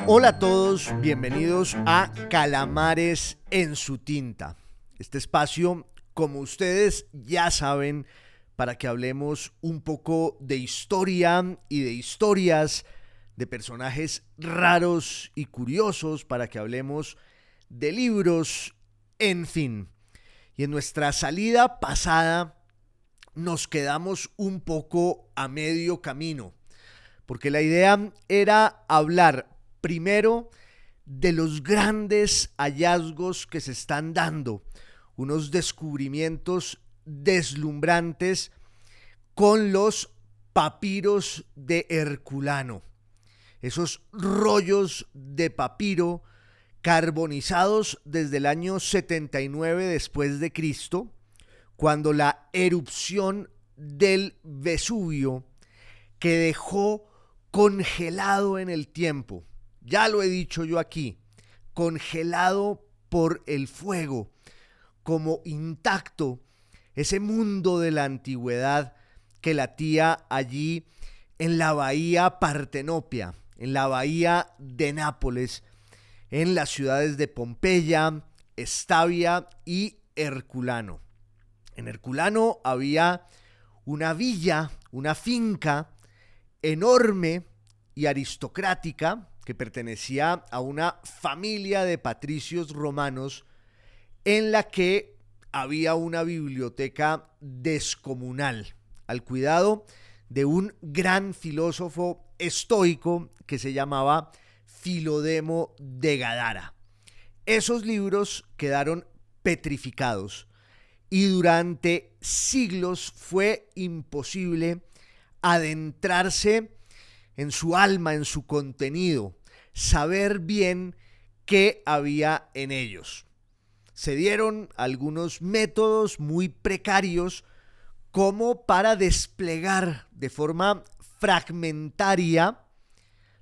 Hola a todos, bienvenidos a Calamares en su tinta. Este espacio, como ustedes ya saben, para que hablemos un poco de historia y de historias, de personajes raros y curiosos, para que hablemos de libros, en fin. Y en nuestra salida pasada nos quedamos un poco a medio camino, porque la idea era hablar primero de los grandes hallazgos que se están dando, unos descubrimientos deslumbrantes con los papiros de Herculano, esos rollos de papiro carbonizados desde el año 79 después de Cristo, cuando la erupción del Vesubio que dejó congelado en el tiempo, ya lo he dicho yo aquí, congelado por el fuego, como intacto, ese mundo de la antigüedad que latía allí en la bahía Partenopea, en la bahía de Nápoles, en las ciudades de Pompeya, Estavia y Herculano. En Herculano había una villa, una finca enorme y aristocrática que pertenecía a una familia de patricios romanos en la que había una biblioteca descomunal al cuidado de un gran filósofo estoico que se llamaba Filodemo de Gadara. Esos libros quedaron petrificados y durante siglos fue imposible adentrarse en su alma, en su contenido, saber bien qué había en ellos. Se dieron algunos métodos muy precarios como para desplegar de forma fragmentaria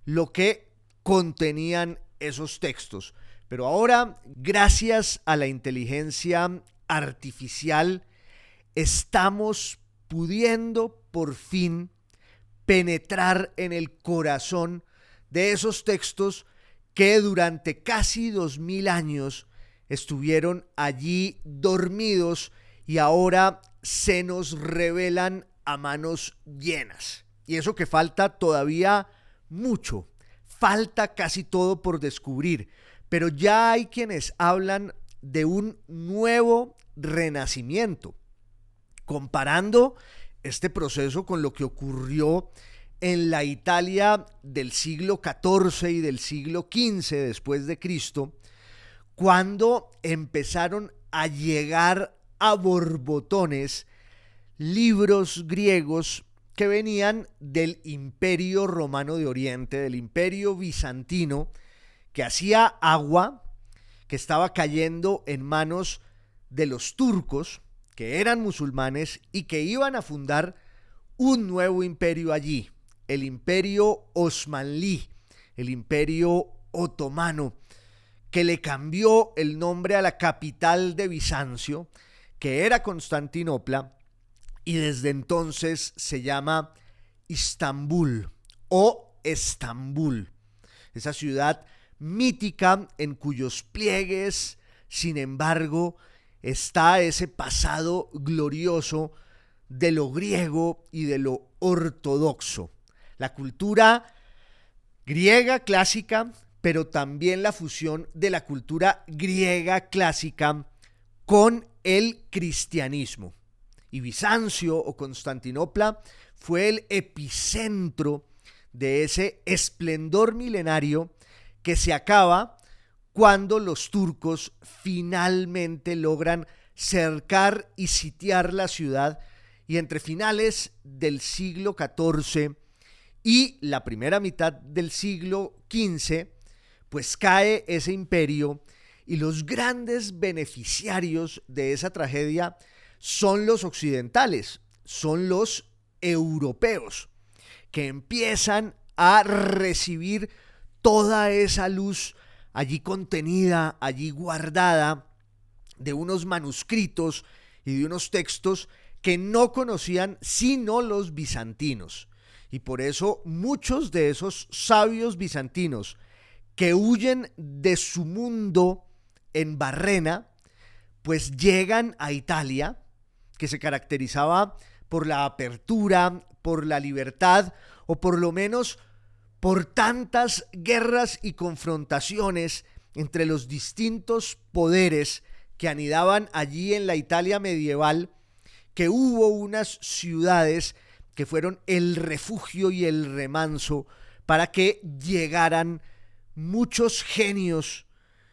lo que contenían esos textos. Pero ahora, gracias a la inteligencia artificial, estamos pudiendo por fin penetrar en el corazón de esos textos que durante casi 2000 años estuvieron allí dormidos y ahora se nos revelan a manos llenas. Y eso que falta todavía mucho, falta casi todo por descubrir, pero ya hay quienes hablan de un nuevo renacimiento, comparando este proceso con lo que ocurrió en la Italia del siglo XIV y del siglo XV después de Cristo, cuando empezaron a llegar a borbotones libros griegos que venían del Imperio Romano de Oriente, del Imperio Bizantino, que hacía agua, que estaba cayendo en manos de los turcos, que eran musulmanes y que iban a fundar un nuevo imperio allí, el Imperio Osmanlí, el Imperio Otomano, que le cambió el nombre a la capital de Bizancio, que era Constantinopla, y desde entonces se llama Istambul o Estambul, esa ciudad mítica en cuyos pliegues, sin embargo, está ese pasado glorioso de lo griego y de lo ortodoxo. La cultura griega clásica, pero también la fusión de la cultura griega clásica con el cristianismo. Y Bizancio o Constantinopla fue el epicentro de ese esplendor milenario que se acaba cuando los turcos finalmente logran cercar y sitiar la ciudad, y entre finales del siglo XIV y la primera mitad del siglo XV, pues cae ese imperio, y los grandes beneficiarios de esa tragedia son los occidentales, son los europeos, que empiezan a recibir toda esa luz allí contenida, allí guardada, de unos manuscritos y de unos textos que no conocían sino los bizantinos. Y por eso muchos de esos sabios bizantinos que huyen de su mundo en Barrena, pues llegan a Italia, que se caracterizaba por la apertura, por la libertad, o por lo menos por tantas guerras y confrontaciones entre los distintos poderes que anidaban allí en la Italia medieval, que hubo unas ciudades que fueron el refugio y el remanso para que llegaran muchos genios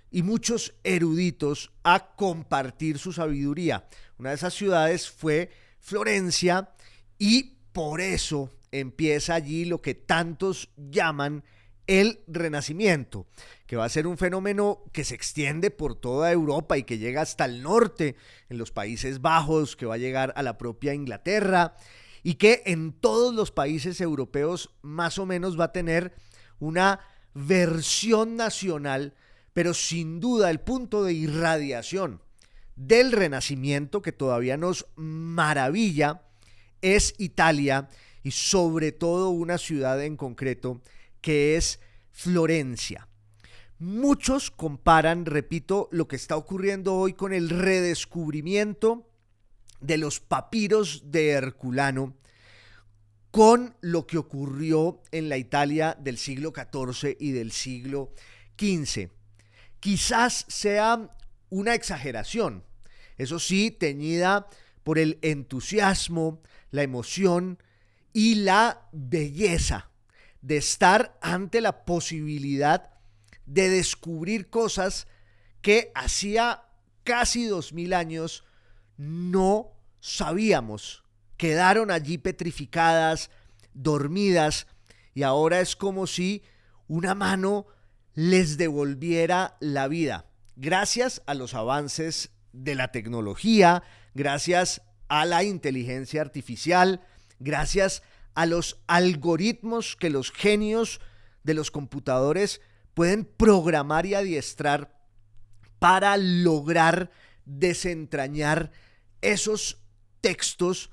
y muchos eruditos a compartir su sabiduría. Una de esas ciudades fue Florencia, y por eso empieza allí lo que tantos llaman el Renacimiento, que va a ser un fenómeno que se extiende por toda Europa y que llega hasta el norte, en los Países Bajos, que va a llegar a la propia Inglaterra, y que en todos los países europeos más o menos va a tener una versión nacional, pero sin duda el punto de irradiación del Renacimiento que todavía nos maravilla es Italia, y sobre todo una ciudad en concreto que es Florencia. Muchos comparan, repito, lo que está ocurriendo hoy con el redescubrimiento de los papiros de Herculano con lo que ocurrió en la Italia del siglo XIV y del siglo XV. Quizás sea una exageración, eso sí, teñida por el entusiasmo, la emoción y la belleza de estar ante la posibilidad de descubrir cosas que hacía casi 2000 años no sabíamos. Quedaron allí petrificadas, dormidas, y ahora es como si una mano les devolviera la vida. Gracias a los avances de la tecnología, gracias a la inteligencia artificial, gracias a los algoritmos que los genios de los computadores pueden programar y adiestrar para lograr desentrañar esos textos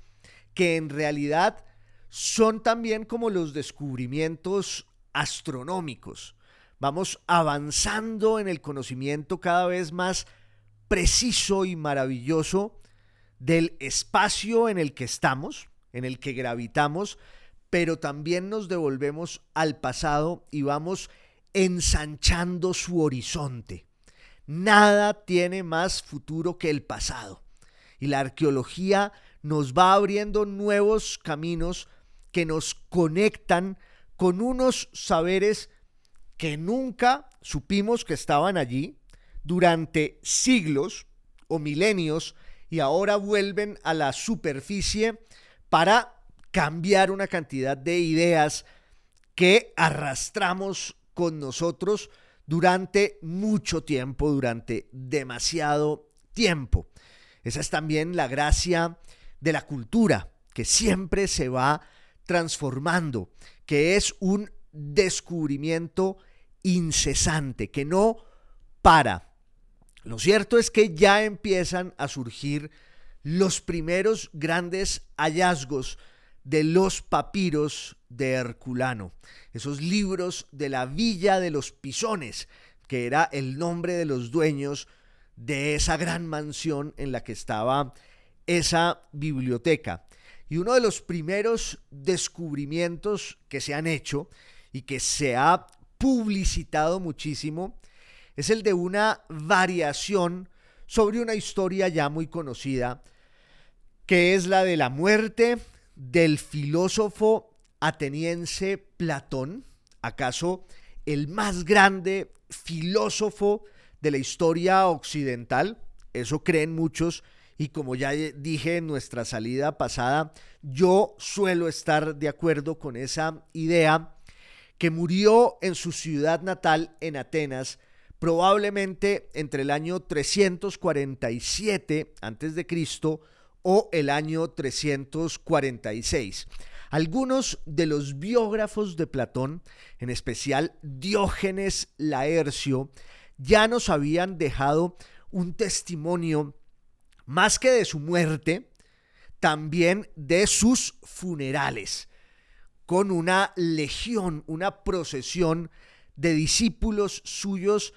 que en realidad son también como los descubrimientos astronómicos. Vamos avanzando en el conocimiento cada vez más preciso y maravilloso del espacio en el que estamos, en el que gravitamos, pero también nos devolvemos al pasado y vamos ensanchando su horizonte. Nada tiene más futuro que el pasado, y la arqueología nos va abriendo nuevos caminos que nos conectan con unos saberes que nunca supimos que estaban allí durante siglos o milenios, y ahora vuelven a la superficie para cambiar una cantidad de ideas que arrastramos con nosotros durante mucho tiempo, durante demasiado tiempo. Esa es también la gracia de la cultura, que siempre se va transformando, que es un descubrimiento incesante, que no para. Lo cierto es que ya empiezan a surgir los primeros grandes hallazgos de los papiros de Herculano, esos libros de la Villa de los Pisones, que era el nombre de los dueños de esa gran mansión en la que estaba esa biblioteca. Y uno de los primeros descubrimientos que se han hecho y que se ha publicitado muchísimo es el de una variación sobre una historia ya muy conocida, que es la de la muerte del filósofo ateniense Platón, acaso el más grande filósofo de la historia occidental. Eso creen muchos, y como ya dije en nuestra salida pasada, yo suelo estar de acuerdo con esa idea, que murió en su ciudad natal, en Atenas, probablemente entre el año 347 a.C. o el año 346. Algunos de los biógrafos de Platón, en especial Diógenes Laercio, ya nos habían dejado un testimonio más que de su muerte, también de sus funerales, con una legión, una procesión de discípulos suyos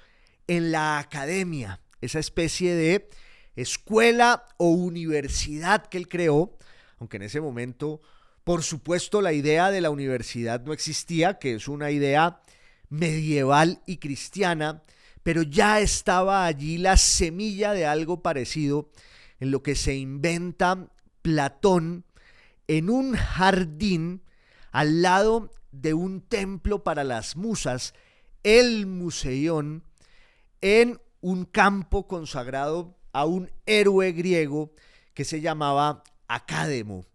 en la academia, esa especie de escuela o universidad que él creó, aunque en ese momento, por supuesto, la idea de la universidad no existía, que es una idea medieval y cristiana, pero ya estaba allí la semilla de algo parecido en lo que se inventa Platón en un jardín al lado de un templo para las musas, el Museión, en un campo consagrado a un héroe griego que se llamaba Academo.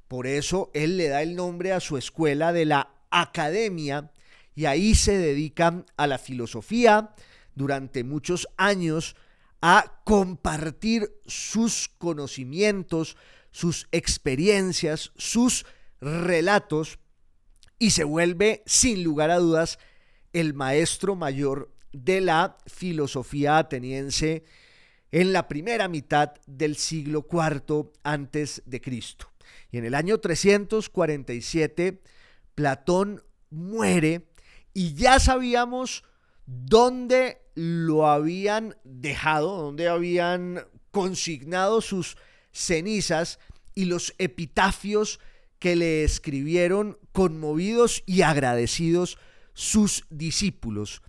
Por eso él le da el nombre a su escuela de la Academia y ahí se dedican a la filosofía durante muchos años, a compartir sus conocimientos, sus experiencias, sus relatos, y se vuelve sin lugar a dudas el maestro mayor de la filosofía ateniense en la primera mitad del siglo IV antes de Cristo. Y en el año 347 Platón muere y ya sabíamos dónde lo habían dejado, dónde habían consignado sus cenizas y los epitafios que le escribieron conmovidos y agradecidos sus discípulos.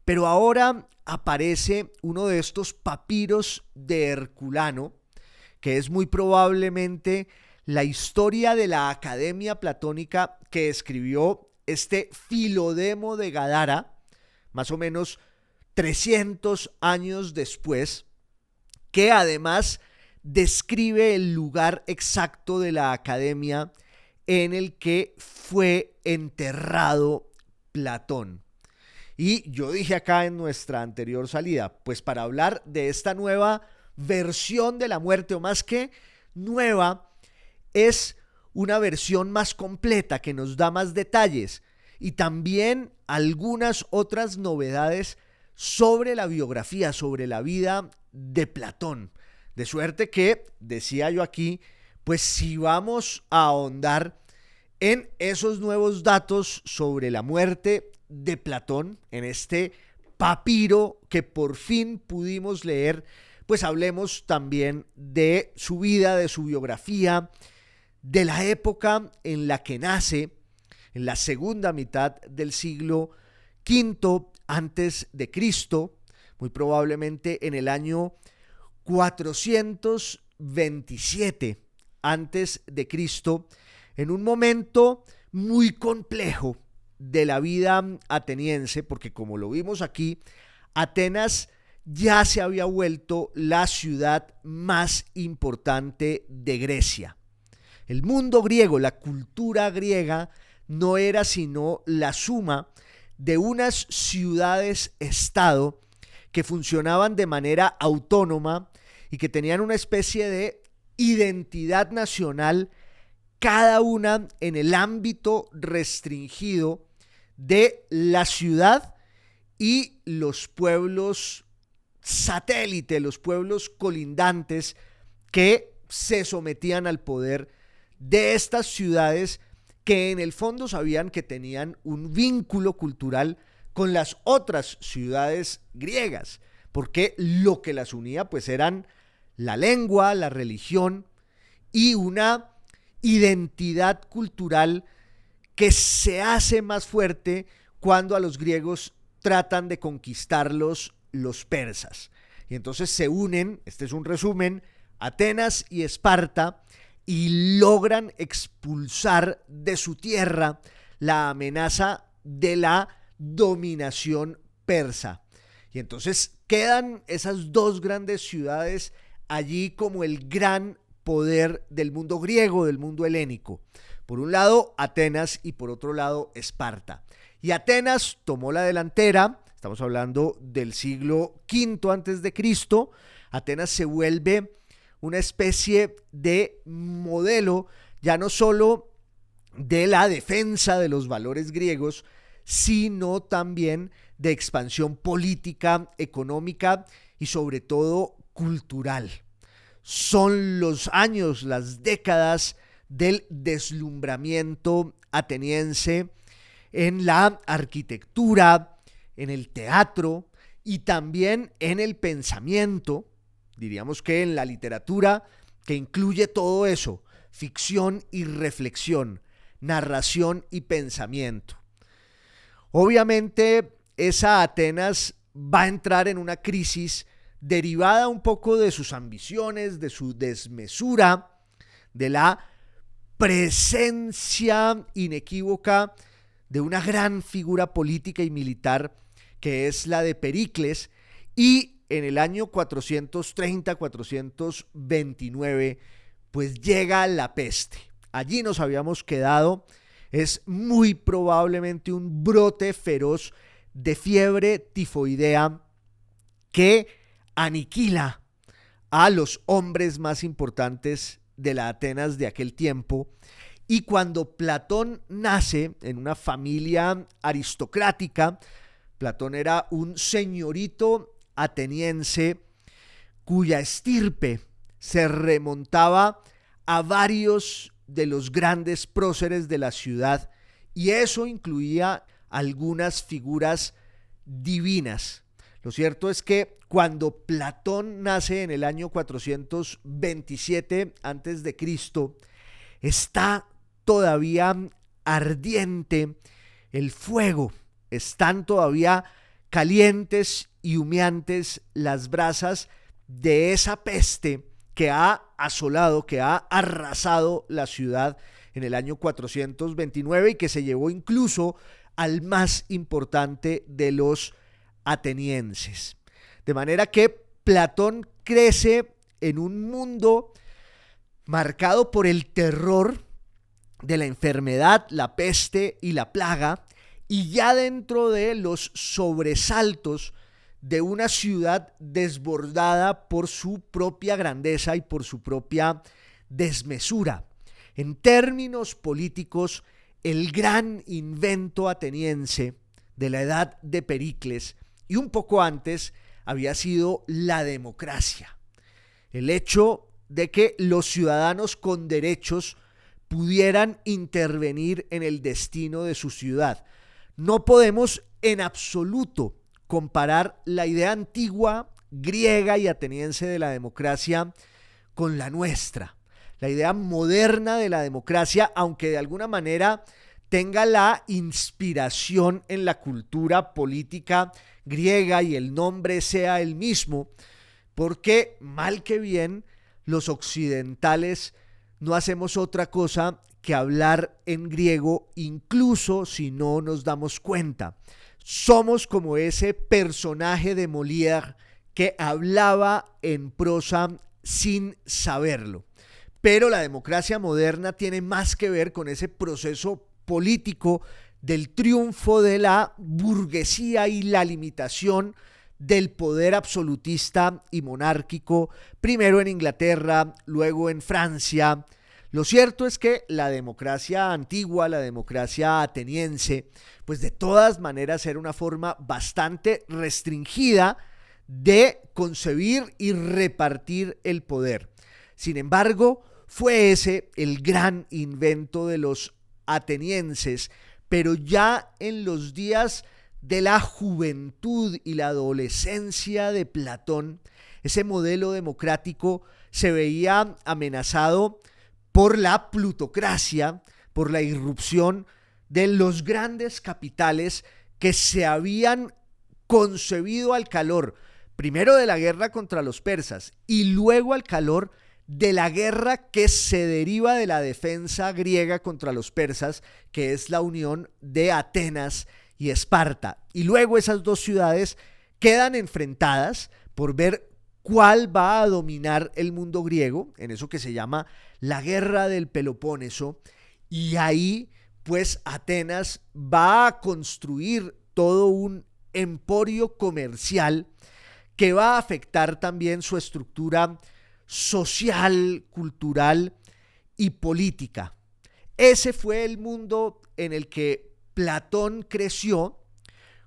Pero ahora aparece uno de estos papiros de Herculano, que es muy probablemente la historia de la Academia Platónica que escribió este Filodemo de Gadara, más o menos 300 años después, que además describe el lugar exacto de la academia en el que fue enterrado Platón. Y yo dije acá en nuestra anterior salida, pues para hablar de esta nueva versión de la muerte, o más que nueva, es una versión más completa que nos da más detalles y también algunas otras novedades sobre la biografía, sobre la vida de Platón. De suerte que, decía yo aquí, pues si vamos a ahondar en esos nuevos datos sobre la muerte de Platón, en este papiro que por fin pudimos leer, pues hablemos también de su vida, de su biografía, de la época en la que nace, en la segunda mitad del siglo V antes de Cristo, muy probablemente en el año 427 antes de Cristo, en un momento muy complejo de la vida ateniense, porque como lo vimos aquí, Atenas ya se había vuelto la ciudad más importante de Grecia. El mundo griego, la cultura griega, no era sino la suma de unas ciudades-estado que funcionaban de manera autónoma y que tenían una especie de identidad nacional, cada una en el ámbito restringido de la ciudad y los pueblos satélite, los pueblos colindantes que se sometían al poder de estas ciudades que en el fondo sabían que tenían un vínculo cultural con las otras ciudades griegas, porque lo que las unía pues eran la lengua, la religión y una identidad cultural que se hace más fuerte cuando a los griegos tratan de conquistarlos los persas. Y entonces se unen, este es un resumen, Atenas y Esparta, y logran expulsar de su tierra la amenaza de la dominación persa. Y entonces quedan esas dos grandes ciudades allí como el gran poder del mundo griego, del mundo helénico. Por un lado Atenas y por otro lado Esparta. Y Atenas tomó la delantera, estamos hablando del siglo V antes de Cristo. Atenas se vuelve una especie de modelo ya no solo de la defensa de los valores griegos, sino también de expansión política, económica y sobre todo cultural. Son los años, las décadas del deslumbramiento ateniense en la arquitectura, en el teatro y también en el pensamiento, diríamos que en la literatura, que incluye todo eso, ficción y reflexión, narración y pensamiento. Obviamente, esa Atenas va a entrar en una crisis derivada un poco de sus ambiciones, de su desmesura, de la presencia inequívoca de una gran figura política y militar que es la de Pericles, y en el año 430-429 pues llega la peste. Allí nos habíamos quedado. Es muy probablemente un brote feroz de fiebre tifoidea que aniquila a los hombres más importantes de la Atenas de aquel tiempo. Y cuando Platón nace en una familia aristocrática, Platón era un señorito ateniense cuya estirpe se remontaba a varios de los grandes próceres de la ciudad, y eso incluía algunas figuras divinas. Lo cierto es que cuando Platón nace en el año 427 a.C., está todavía ardiente el fuego, están todavía calientes y humeantes las brasas de esa peste que ha asolado, que ha arrasado la ciudad en el año 429 y que se llevó incluso al más importante de los atenienses. De manera que Platón crece en un mundo marcado por el terror de la enfermedad, la peste y la plaga, y ya dentro de los sobresaltos de una ciudad desbordada por su propia grandeza y por su propia desmesura. En términos políticos, el gran invento ateniense de la edad de Pericles y un poco antes había sido la democracia. El hecho de que los ciudadanos con derechos pudieran intervenir en el destino de su ciudad. No podemos en absoluto comparar la idea antigua griega y ateniense de la democracia con la nuestra. La idea moderna de la democracia, aunque de alguna manera tenga la inspiración en la cultura política griega y el nombre sea el mismo, porque mal que bien los occidentales no hacemos otra cosa que hablar en griego, incluso si no nos damos cuenta. Somos como ese personaje de Molière que hablaba en prosa sin saberlo. Pero la democracia moderna tiene más que ver con ese proceso político del triunfo de la burguesía y la limitación del poder absolutista y monárquico, primero en Inglaterra, luego en Francia. Lo cierto es que la democracia antigua, la democracia ateniense, pues de todas maneras era una forma bastante restringida de concebir y repartir el poder. Sin embargo, fue ese el gran invento de los atenienses, pero ya en los días de la juventud y la adolescencia de Platón, ese modelo democrático se veía amenazado por la plutocracia, por la irrupción de los grandes capitales que se habían concebido al calor, primero de la guerra contra los persas y luego al calor de la guerra que se deriva de la defensa griega contra los persas, que es la unión de Atenas y Esparta. Y luego esas dos ciudades quedan enfrentadas por ver cuál va a dominar el mundo griego, en eso que se llama la guerra del Peloponeso, y ahí pues Atenas va a construir todo un emporio comercial que va a afectar también su estructura social, cultural y política. Ese fue el mundo en el que Platón creció,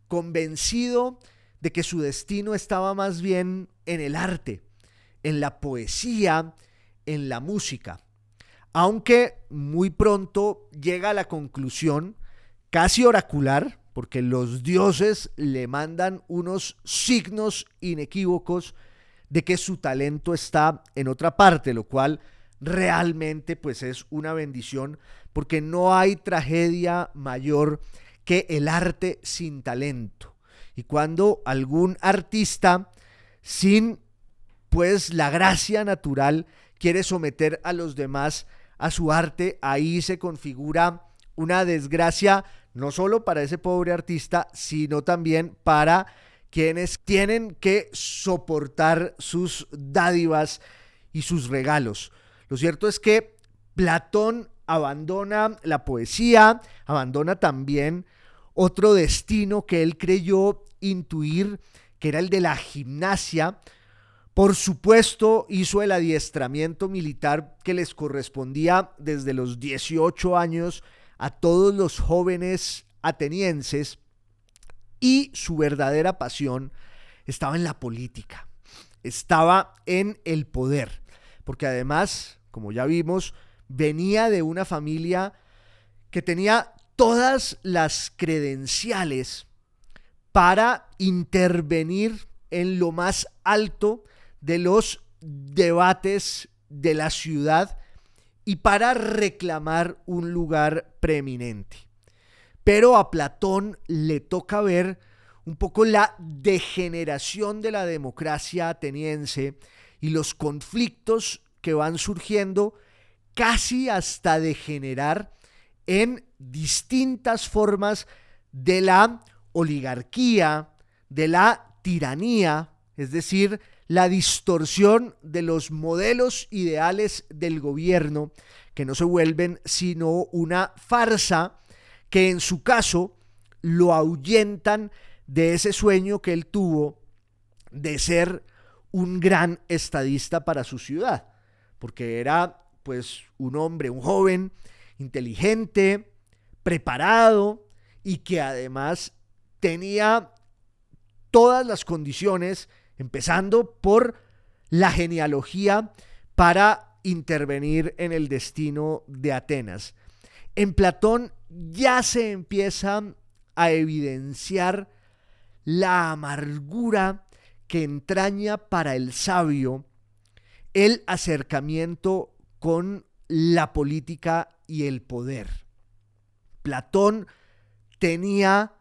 convencido de que su destino estaba más bien en el arte, en la poesía, en la música. Aunque muy pronto llega a la conclusión, casi oracular, porque los dioses le mandan unos signos inequívocos de que su talento está en otra parte, lo cual realmente pues es una bendición, porque no hay tragedia mayor que el arte sin talento. Y cuando algún artista sin pues la gracia natural quiere someter a los demás a su arte, ahí se configura una desgracia no solo para ese pobre artista, sino también para quienes tienen que soportar sus dádivas y sus regalos. Lo cierto es que Platón abandona la poesía, abandona también otro destino que él creyó intuir, que era el de la gimnasia. Por supuesto, hizo el adiestramiento militar que les correspondía desde los 18 años a todos los jóvenes atenienses, y su verdadera pasión estaba en la política, estaba en el poder, porque además, como ya vimos, venía de una familia que tenía todas las credenciales para intervenir en lo más alto de los debates de la ciudad y para reclamar un lugar preeminente. Pero a Platón le toca ver un poco la degeneración de la democracia ateniense y los conflictos que van surgiendo, casi hasta degenerar en distintas formas de la oligarquía, de la tiranía, es decir, la distorsión de los modelos ideales del gobierno, que no se vuelven sino una farsa, que en su caso lo ahuyentan de ese sueño que él tuvo de ser un gran estadista para su ciudad, porque era pues un hombre, un joven inteligente, preparado, y que además tenía todas las condiciones, empezando por la genealogía, para intervenir en el destino de Atenas. En Platón ya se empieza a evidenciar la amargura que entraña para el sabio el acercamiento con la política y el poder. Platón tenía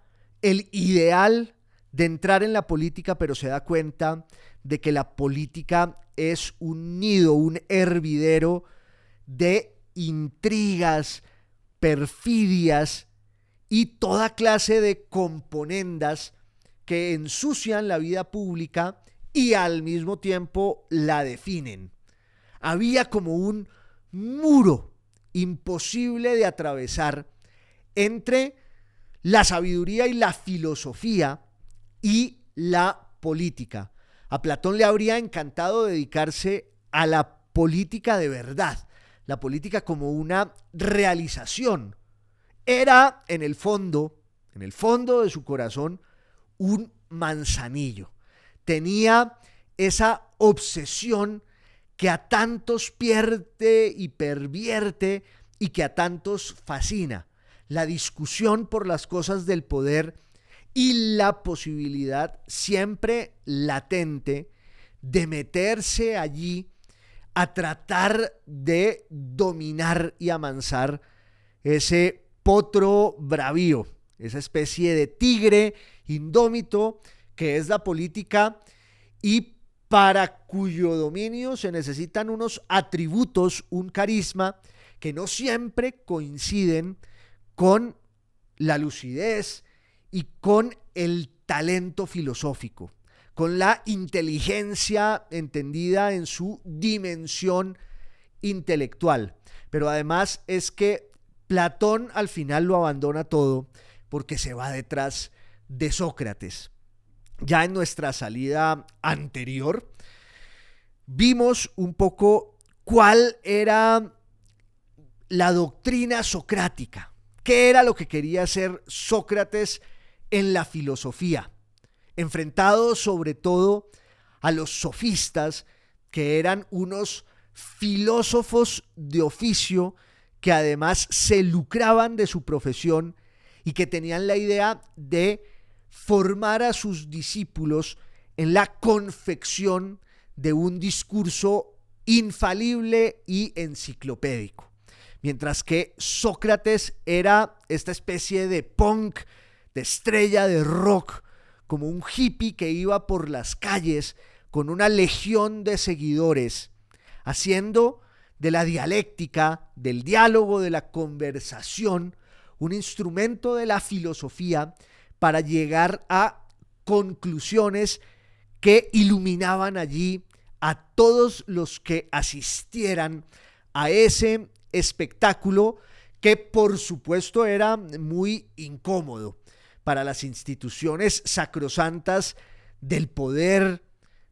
el ideal de entrar en la política, pero se da cuenta de que la política es un nido, un hervidero de intrigas, perfidias y toda clase de componendas que ensucian la vida pública y al mismo tiempo la definen. Había como un muro imposible de atravesar entre la sabiduría y la filosofía y la política. A Platón le habría encantado dedicarse a la política de verdad, la política como una realización. Era en el fondo de su corazón, un manzanillo. Tenía esa obsesión que a tantos pierde y pervierte y que a tantos fascina: la discusión por las cosas del poder y la posibilidad siempre latente de meterse allí a tratar de dominar y amansar ese potro bravío, esa especie de tigre indómito que es la política, y para cuyo dominio se necesitan unos atributos, un carisma que no siempre coinciden con la lucidez y con el talento filosófico, con la inteligencia entendida en su dimensión intelectual. Pero además es que Platón al final lo abandona todo porque se va detrás de Sócrates. Ya en nuestra salida anterior vimos un poco cuál era la doctrina socrática, qué era lo que quería hacer Sócrates en la filosofía, enfrentado sobre todo a los sofistas, que eran unos filósofos de oficio que además se lucraban de su profesión y que tenían la idea de formar a sus discípulos en la confección de un discurso infalible y enciclopédico. Mientras que Sócrates era esta especie de punk, de estrella de rock, como un hippie que iba por las calles con una legión de seguidores, haciendo de la dialéctica, del diálogo, de la conversación, un instrumento de la filosofía para llegar a conclusiones que iluminaban allí a todos los que asistieran a ese espectáculo, que por supuesto era muy incómodo para las instituciones sacrosantas del poder,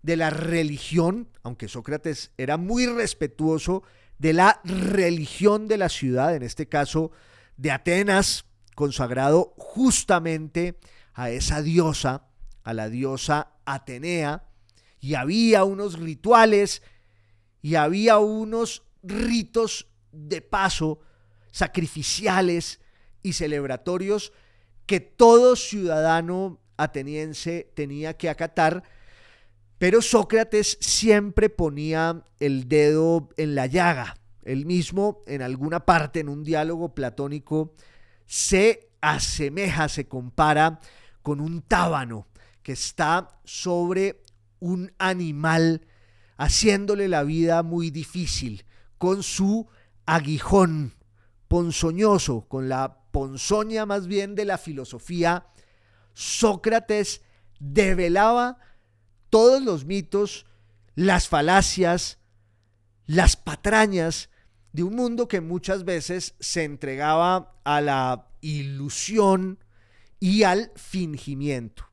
de la religión, aunque Sócrates era muy respetuoso de la religión de la ciudad, en este caso de Atenas, consagrado justamente a esa diosa, a la diosa Atenea, y había unos rituales y había unos ritos de paso sacrificiales y celebratorios que todo ciudadano ateniense tenía que acatar, pero Sócrates siempre ponía el dedo en la llaga. Él mismo, en alguna parte, en un diálogo platónico, se asemeja, se compara con un tábano que está sobre un animal, haciéndole la vida muy difícil, con su aguijón ponzoñoso, con la ponzoña más bien de la filosofía. Sócrates develaba todos los mitos, las falacias, las patrañas de un mundo que muchas veces se entregaba a la ilusión y al fingimiento.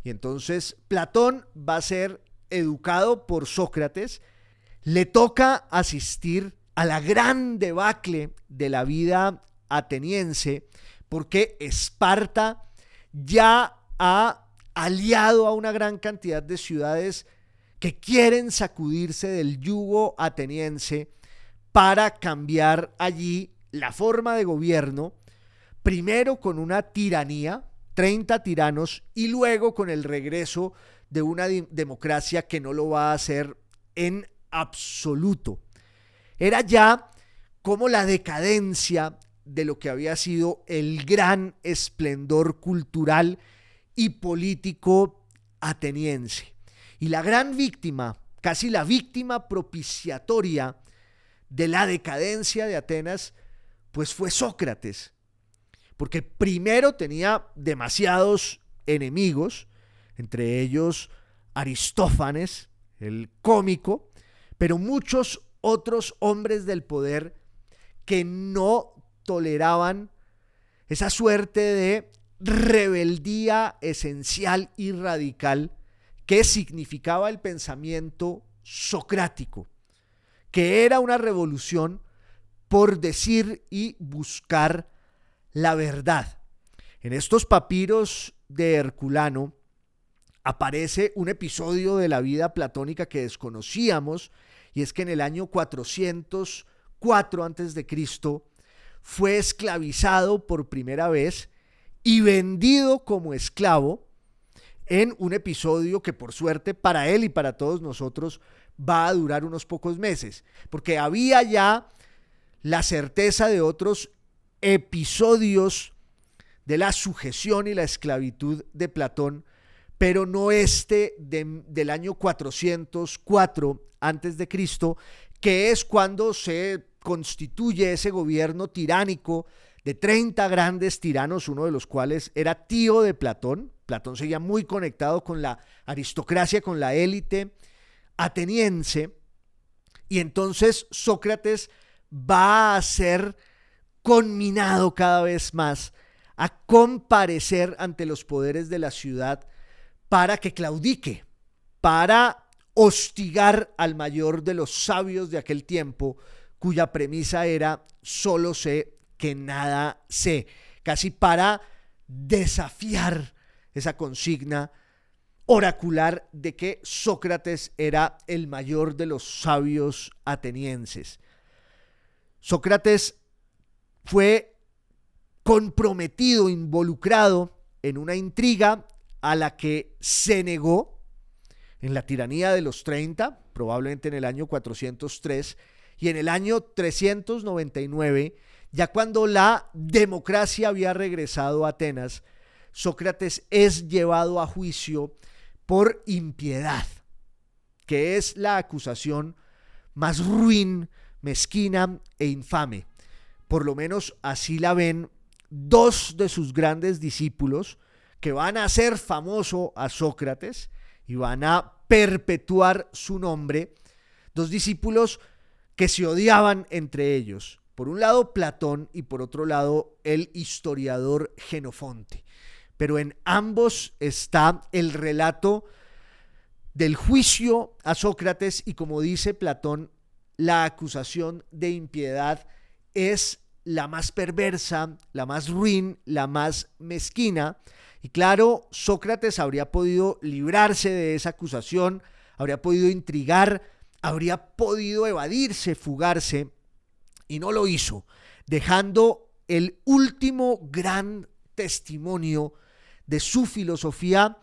Y entonces Platón va a ser educado por Sócrates, le toca asistir a la gran debacle de la vida ateniense, porque Esparta ya ha aliado a una gran cantidad de ciudades que quieren sacudirse del yugo ateniense para cambiar allí la forma de gobierno, primero con una tiranía, 30 tiranos, y luego con el regreso de una democracia que no lo va a hacer en absoluto. Era ya como la decadencia de lo que había sido el gran esplendor cultural y político ateniense. Y la gran víctima, casi la víctima propiciatoria de la decadencia de Atenas, pues fue Sócrates. Porque primero tenía demasiados enemigos, entre ellos Aristófanes, el cómico, pero muchos otros hombres del poder que no toleraban esa suerte de rebeldía esencial y radical que significaba el pensamiento socrático, que era una revolución por decir y buscar la verdad. En estos papiros de Herculano aparece un episodio de la vida platónica que desconocíamos, y es que en el año 404 a.C. fue esclavizado por primera vez y vendido como esclavo en un episodio que, por suerte para él y para todos nosotros, va a durar unos pocos meses, porque había ya la certeza de otros episodios de la sujeción y la esclavitud de Platón, pero no del año 404 a.C., que es cuando se constituye ese gobierno tiránico de 30 grandes tiranos, uno de los cuales era tío de Platón. Platón seguía muy conectado con la aristocracia, con la élite ateniense, y entonces Sócrates va a ser conminado cada vez más a comparecer ante los poderes de la ciudad para que claudique, para hostigar al mayor de los sabios de aquel tiempo, cuya premisa era: solo sé que nada sé, casi para desafiar esa consigna oracular de que Sócrates era el mayor de los sabios atenienses. Sócrates fue comprometido, involucrado en una intriga a la que se negó en la tiranía de los 30, probablemente en el año 403, y en el año 399, ya cuando la democracia había regresado a Atenas, Sócrates es llevado a juicio por impiedad, que es la acusación más ruin, mezquina e infame. Por lo menos así la ven dos de sus grandes discípulos que van a hacer famoso a Sócrates y van a perpetuar su nombre. Dos discípulos que se odiaban entre ellos. Por un lado Platón y por otro lado el historiador Jenofonte. Pero en ambos está el relato del juicio a Sócrates y, como dice Platón, la acusación de impiedad es la más perversa, la más ruin, la más mezquina. Y claro, Sócrates habría podido librarse de esa acusación, habría podido intrigar, habría podido evadirse, fugarse, y no lo hizo, dejando el último gran testimonio de su filosofía,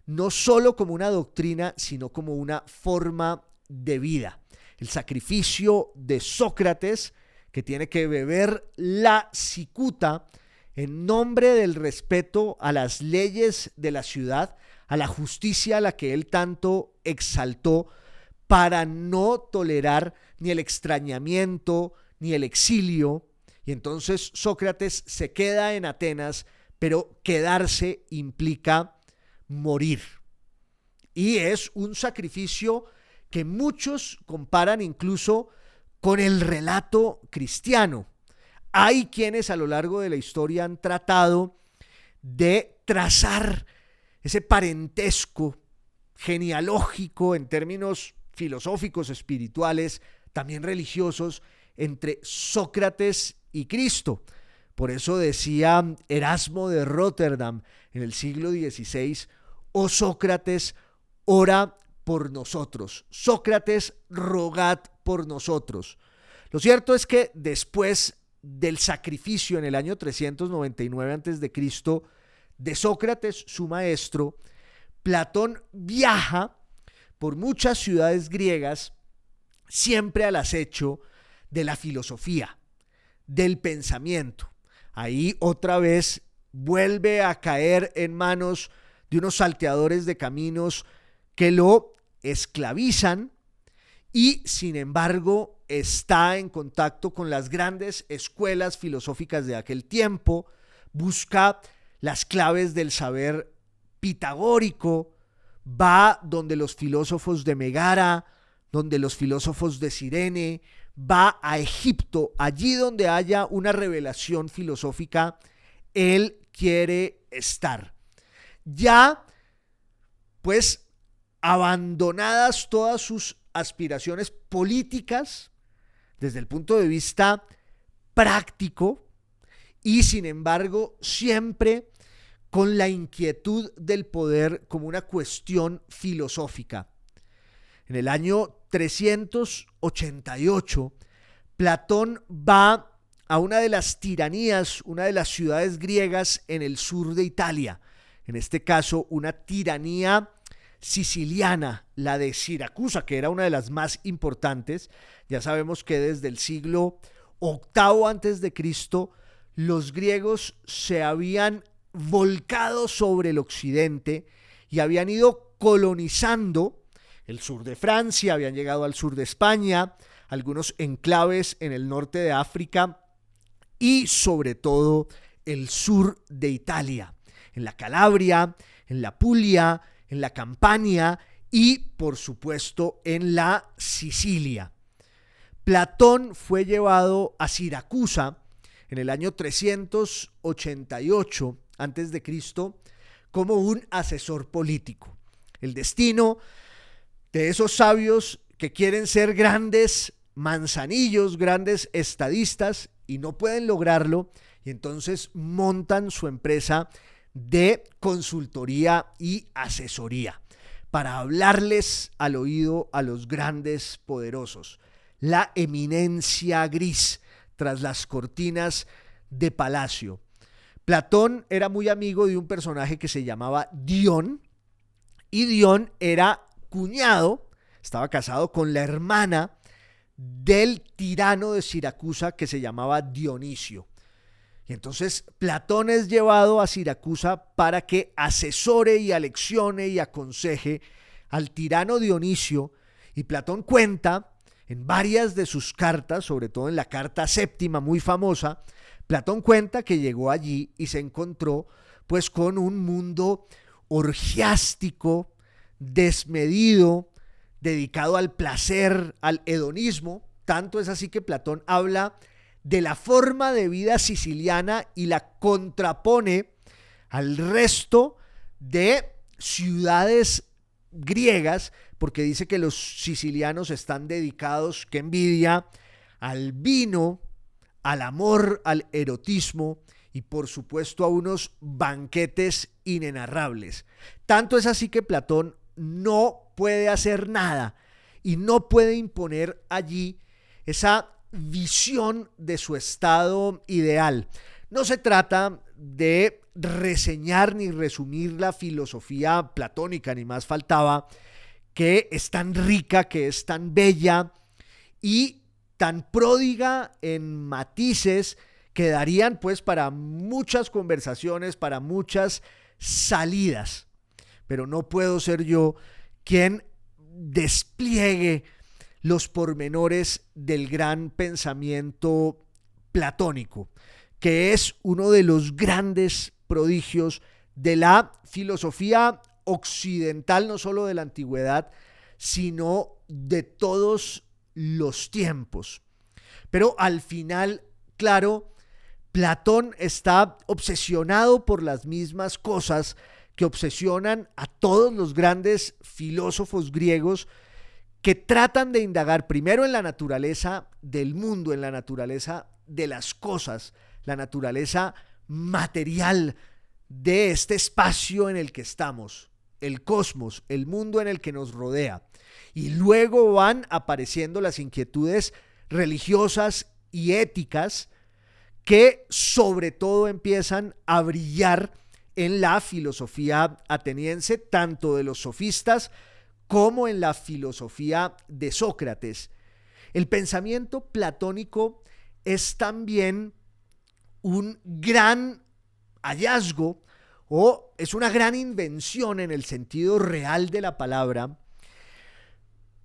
no solo como una doctrina, sino como una forma de vida. El sacrificio de Sócrates, que tiene que beber la cicuta en nombre del respeto a las leyes de la ciudad, a la justicia a la que él tanto exaltó, para no tolerar ni el extrañamiento ni el exilio. Y entonces Sócrates se queda en Atenas, pero quedarse implica morir. Y es un sacrificio que muchos comparan incluso con el relato cristiano. Hay quienes a lo largo de la historia han tratado de trazar ese parentesco genealógico en términos filosóficos, espirituales, también religiosos, entre Sócrates y Cristo. Por eso decía Erasmo de Rotterdam en el siglo XVI: oh Sócrates, ora por nosotros. Sócrates, rogad por nosotros. Lo cierto es que después del sacrificio en el año 399 a.C. de Sócrates, su maestro, Platón viaja por muchas ciudades griegas, siempre al acecho de la filosofía, del pensamiento. Ahí otra vez vuelve a caer en manos de unos salteadores de caminos que lo esclavizan y, sin embargo, está en contacto con las grandes escuelas filosóficas de aquel tiempo, busca las claves del saber pitagórico, va donde los filósofos de Megara, donde los filósofos de Cirene, va a Egipto, allí donde haya una revelación filosófica, él quiere estar. Ya, pues, abandonadas todas sus aspiraciones políticas desde el punto de vista práctico, y sin embargo siempre con la inquietud del poder como una cuestión filosófica. En el año 388, Platón va a una de las tiranías, una de las ciudades griegas en el sur de Italia, en este caso una tiranía siciliana, la de Siracusa, que era una de las más importantes. Ya sabemos que desde el siglo VIII a.C. los griegos se habían volcado sobre el occidente y habían ido colonizando el sur de Francia, habían llegado al sur de España, algunos enclaves en el norte de África y sobre todo el sur de Italia, en la Calabria, en la Puglia, en la Campania y, por supuesto, en la Sicilia. Platón fue llevado a Siracusa en el año 388 a.C. como un asesor político. El destino de esos sabios que quieren ser grandes manzanillos, grandes estadistas y no pueden lograrlo, y entonces montan su empresa de consultoría y asesoría para hablarles al oído a los grandes poderosos, la eminencia gris tras las cortinas de palacio. Platón era muy amigo de un personaje que se llamaba Dion, y Dion era cuñado, estaba casado con la hermana del tirano de Siracusa que se llamaba Dionisio. Y entonces Platón es llevado a Siracusa para que asesore y aleccione y aconseje al tirano Dionisio, y Platón cuenta en varias de sus cartas, sobre todo en la carta séptima muy famosa, Platón cuenta que llegó allí y se encontró pues con un mundo orgiástico, desmedido, dedicado al placer, al hedonismo. Tanto es así que Platón habla de la forma de vida siciliana y la contrapone al resto de ciudades griegas, porque dice que los sicilianos están dedicados, qué envidia, al vino, al amor, al erotismo y por supuesto a unos banquetes inenarrables. Tanto es así que Platón no puede hacer nada y no puede imponer allí esa visión de su estado ideal. No se trata de reseñar ni resumir la filosofía platónica, ni más faltaba, que es tan rica, que es tan bella y tan pródiga en matices que darían pues para muchas conversaciones, para muchas salidas. Pero no puedo ser yo quien despliegue los pormenores del gran pensamiento platónico, que es uno de los grandes prodigios de la filosofía occidental, no solo de la antigüedad, sino de todos los tiempos. Pero al final, claro, Platón está obsesionado por las mismas cosas que obsesionan a todos los grandes filósofos griegos, que tratan de indagar primero en la naturaleza del mundo, en la naturaleza de las cosas, la naturaleza material de este espacio en el que estamos, el cosmos, el mundo en el que nos rodea. Y luego van apareciendo las inquietudes religiosas y éticas que sobre todo empiezan a brillar en la filosofía ateniense, tanto de los sofistas como en la filosofía de Sócrates. El pensamiento platónico es también un gran hallazgo, o es una gran invención en el sentido real de la palabra,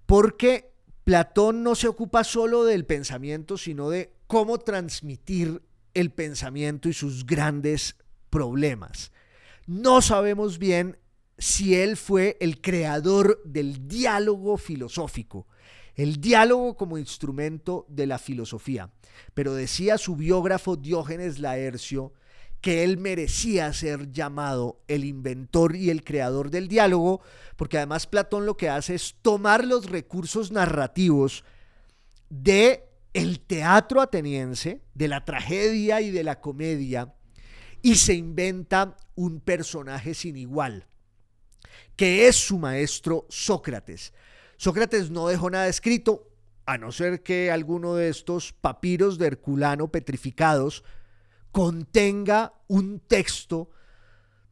porque Platón no se ocupa solo del pensamiento, sino de cómo transmitir el pensamiento y sus grandes problemas. No sabemos bien si él fue el creador del diálogo filosófico, el diálogo como instrumento de la filosofía, pero decía su biógrafo Diógenes Laercio que él merecía ser llamado el inventor y el creador del diálogo, porque además Platón lo que hace es tomar los recursos narrativos de el teatro ateniense, de la tragedia y de la comedia, y se inventa un personaje sin igual, que es su maestro Sócrates. Sócrates no dejó nada escrito, a no ser que alguno de estos papiros de Herculano petrificados contenga un texto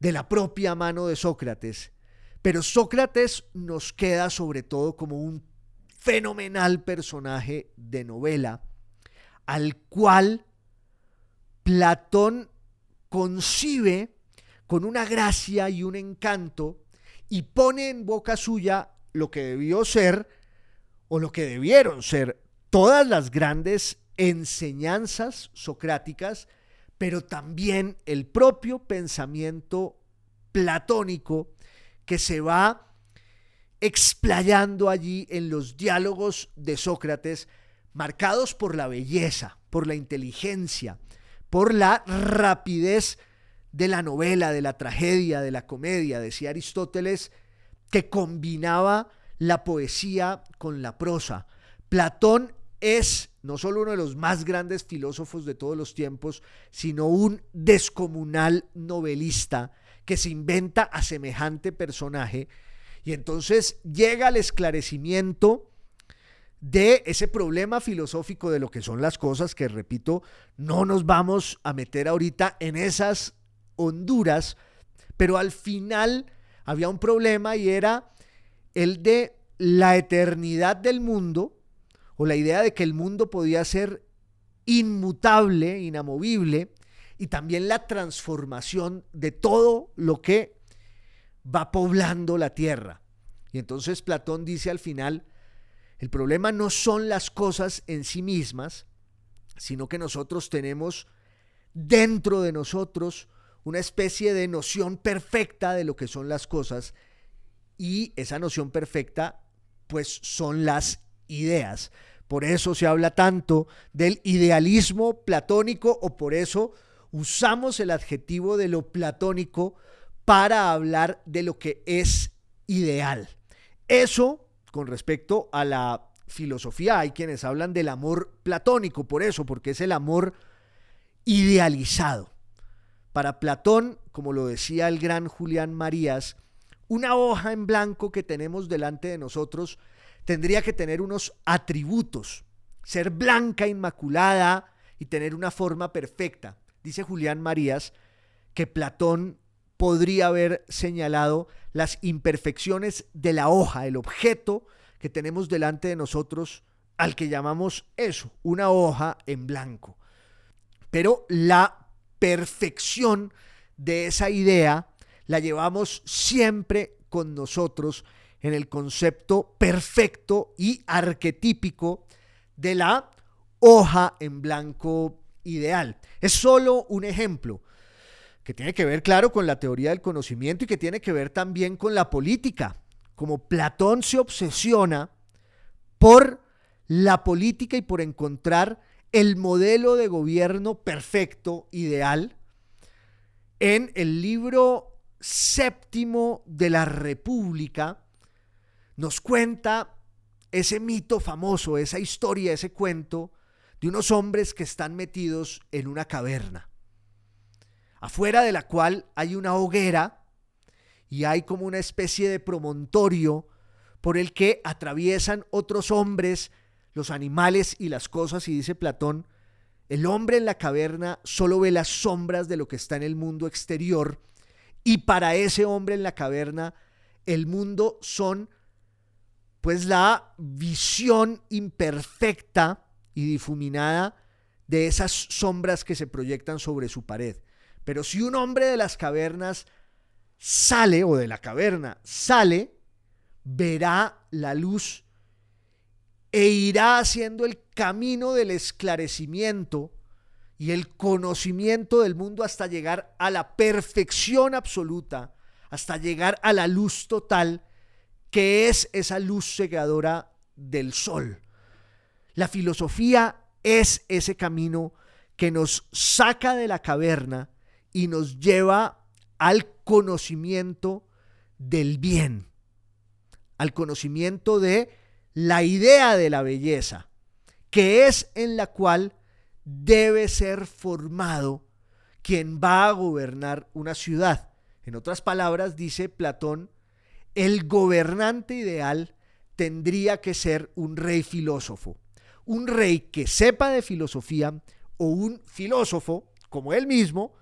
de la propia mano de Sócrates. Pero Sócrates nos queda sobre todo como un fenomenal personaje de novela, al cual Platón concibe con una gracia y un encanto y pone en boca suya lo que debió ser o lo que debieron ser todas las grandes enseñanzas socráticas, pero también el propio pensamiento platónico que se va explayando allí en los diálogos de Sócrates, marcados por la belleza, por la inteligencia, por la rapidez de la novela, de la tragedia, de la comedia. Decía Aristóteles que combinaba la poesía con la prosa. Platón es no solo uno de los más grandes filósofos de todos los tiempos, sino un descomunal novelista que se inventa a semejante personaje, y entonces llega al esclarecimiento de ese problema filosófico de lo que son las cosas, que repito, no nos vamos a meter ahorita en esas honduras, pero al final había un problema y era el de la eternidad del mundo, o la idea de que el mundo podía ser inmutable, inamovible, y también la transformación de todo lo que va poblando la tierra. Y entonces Platón dice al final, el problema no son las cosas en sí mismas, sino que nosotros tenemos dentro de nosotros una especie de noción perfecta de lo que son las cosas, y esa noción perfecta pues son las ideas. Por eso se habla tanto del idealismo platónico, o por eso usamos el adjetivo de lo platónico para hablar de lo que es ideal. Eso con respecto a la filosofía. Hay quienes hablan del amor platónico, por eso, porque es el amor idealizado. Para Platón, como lo decía el gran Julián Marías, una hoja en blanco que tenemos delante de nosotros tendría que tener unos atributos, ser blanca, inmaculada y tener una forma perfecta. Dice Julián Marías que Platón podría haber señalado las imperfecciones de la hoja, el objeto que tenemos delante de nosotros, al que llamamos eso, una hoja en blanco. Pero la perfección de esa idea la llevamos siempre con nosotros en el concepto perfecto y arquetípico de la hoja en blanco ideal. Es solo un ejemplo que tiene que ver, claro, con la teoría del conocimiento y que tiene que ver también con la política. Como Platón se obsesiona por la política y por encontrar el modelo de gobierno perfecto, ideal, en el libro séptimo de la República nos cuenta ese mito famoso, esa historia, ese cuento de unos hombres que están metidos en una caverna, afuera de la cual hay una hoguera y hay como una especie de promontorio por el que atraviesan otros hombres, los animales y las cosas, y dice Platón, el hombre en la caverna solo ve las sombras de lo que está en el mundo exterior, y para ese hombre en la caverna el mundo son pues la visión imperfecta y difuminada de esas sombras que se proyectan sobre su pared. Pero si un hombre de las cavernas sale, o de la caverna sale, verá la luz e irá haciendo el camino del esclarecimiento y el conocimiento del mundo hasta llegar a la perfección absoluta, hasta llegar a la luz total, que es esa luz cegadora del sol. La filosofía es ese camino que nos saca de la caverna y nos lleva al conocimiento del bien, al conocimiento de la idea de la belleza, que es en la cual debe ser formado quien va a gobernar una ciudad. En otras palabras, dice Platón, el gobernante ideal tendría que ser un rey filósofo, un rey que sepa de filosofía, o un filósofo, como él mismo,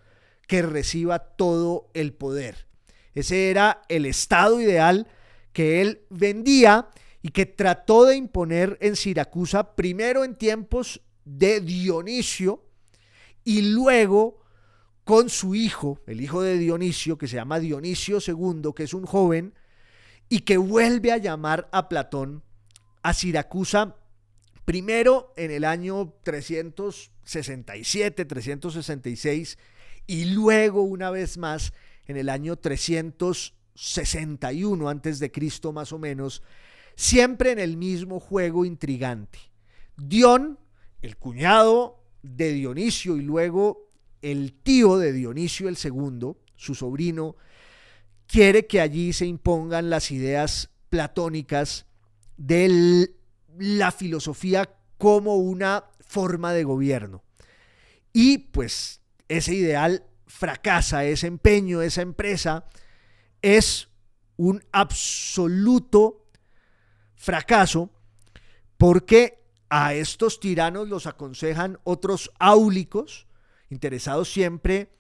que reciba todo el poder. Ese era el estado ideal que él vendía y que trató de imponer en Siracusa, primero en tiempos de Dionisio y luego con su hijo, el hijo de Dionisio, que se llama Dionisio II, que es un joven y que vuelve a llamar a Platón a Siracusa, primero en el año 367, 366, y luego una vez más en el año 361 antes de Cristo más o menos, siempre en el mismo juego intrigante. Dion, el cuñado de Dionisio y luego el tío de Dionisio el segundo, su sobrino, quiere que allí se impongan las ideas platónicas de la filosofía como una forma de gobierno. Y pues ese ideal fracasa, ese empeño, esa empresa es un absoluto fracaso, porque a estos tiranos los aconsejan otros áulicos, interesados siempre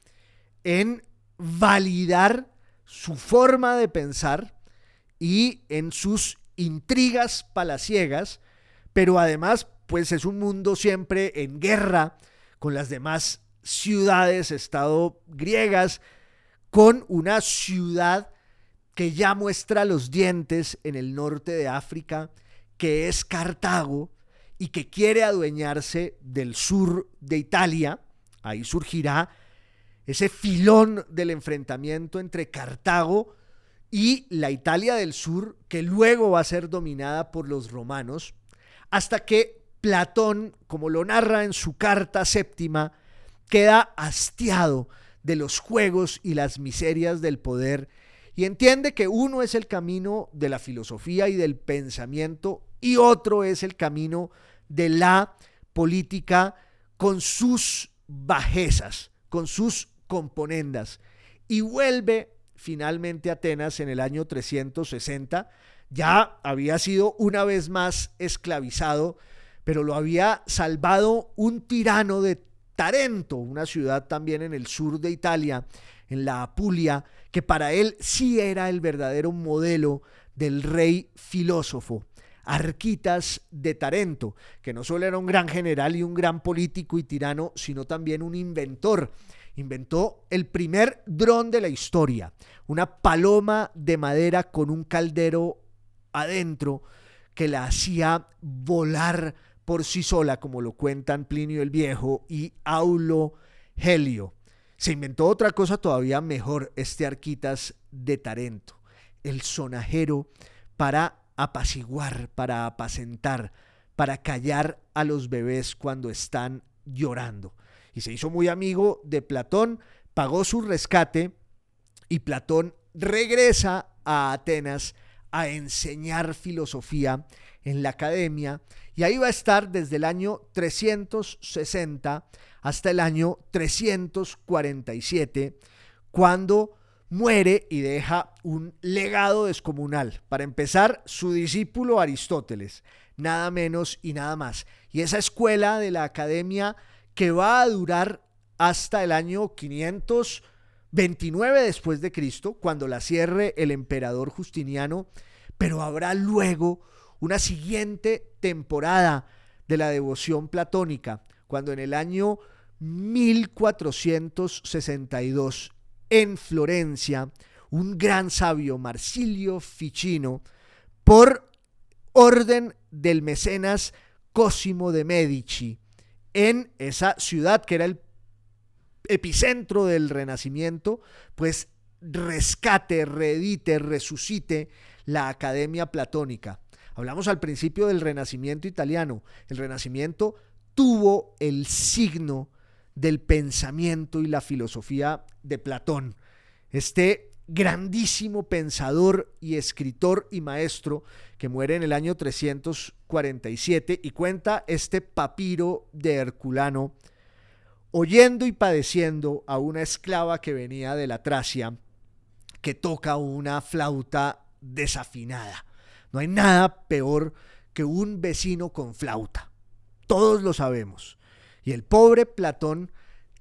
en validar su forma de pensar y en sus intrigas palaciegas, pero además pues es un mundo siempre en guerra con las demás ciudades, estado griegas, con una ciudad que ya muestra los dientes en el norte de África, que es Cartago, y que quiere adueñarse del sur de Italia. Ahí surgirá ese filón del enfrentamiento entre Cartago y la Italia del sur, que luego va a ser dominada por los romanos, hasta que Platón, como lo narra en su carta séptima, queda hastiado de los juegos y las miserias del poder y entiende que uno es el camino de la filosofía y del pensamiento y otro es el camino de la política con sus bajezas, con sus componendas, y vuelve finalmente a Atenas en el año 360. Ya había sido una vez más esclavizado, pero lo había salvado un tirano de Tarento, una ciudad también en el sur de Italia, en la Apulia, que para él sí era el verdadero modelo del rey filósofo, Arquitas de Tarento, que no solo era un gran general y un gran político y tirano, sino también un inventor. Inventó el primer dron de la historia, una paloma de madera con un caldero adentro que la hacía volar por sí sola, como lo cuentan Plinio el Viejo y Aulo Gelio. Se inventó otra cosa todavía mejor, este Arquitas de Tarento, el sonajero para apaciguar, para apacentar, para callar a los bebés cuando están llorando. Y se hizo muy amigo de Platón, pagó su rescate y Platón regresa a Atenas a enseñar filosofía en la academia, y ahí va a estar desde el año 360 hasta el año 347, cuando muere y deja un legado descomunal. Para empezar, su discípulo Aristóteles, nada menos y nada más. Y esa escuela de la academia que va a durar hasta el año 529 después de Cristo, cuando la cierre el emperador Justiniano, pero habrá luego una siguiente temporada de la devoción platónica, cuando en el año 1462 en Florencia, un gran sabio, Marsilio Ficino, por orden del mecenas Cosimo de Medici, en esa ciudad que era el epicentro del Renacimiento, pues rescate, reedite, resucite la Academia Platónica. Hablamos al principio del Renacimiento italiano. El Renacimiento tuvo el signo del pensamiento y la filosofía de Platón, este grandísimo pensador y escritor y maestro que muere en el año 347, y cuenta este papiro de Herculano: oyendo y padeciendo a una esclava que venía de la Tracia, que toca una flauta desafinada. No hay nada peor que un vecino con flauta. Todos lo sabemos. Y el pobre Platón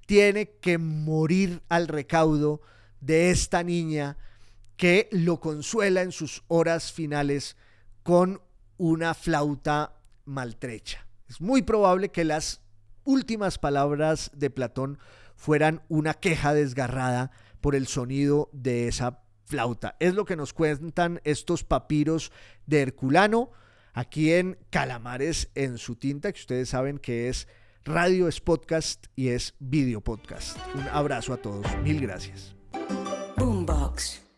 tiene que morir al recaudo de esta niña que lo consuela en sus horas finales con una flauta maltrecha. Es muy probable que las últimas palabras de Platón fueran una queja desgarrada por el sonido de esa flauta. Es lo que nos cuentan estos papiros de Herculano aquí en Calamares en su tinta, que ustedes saben que es radio, es podcast y es video podcast. Un abrazo a todos. Mil gracias. Boombox.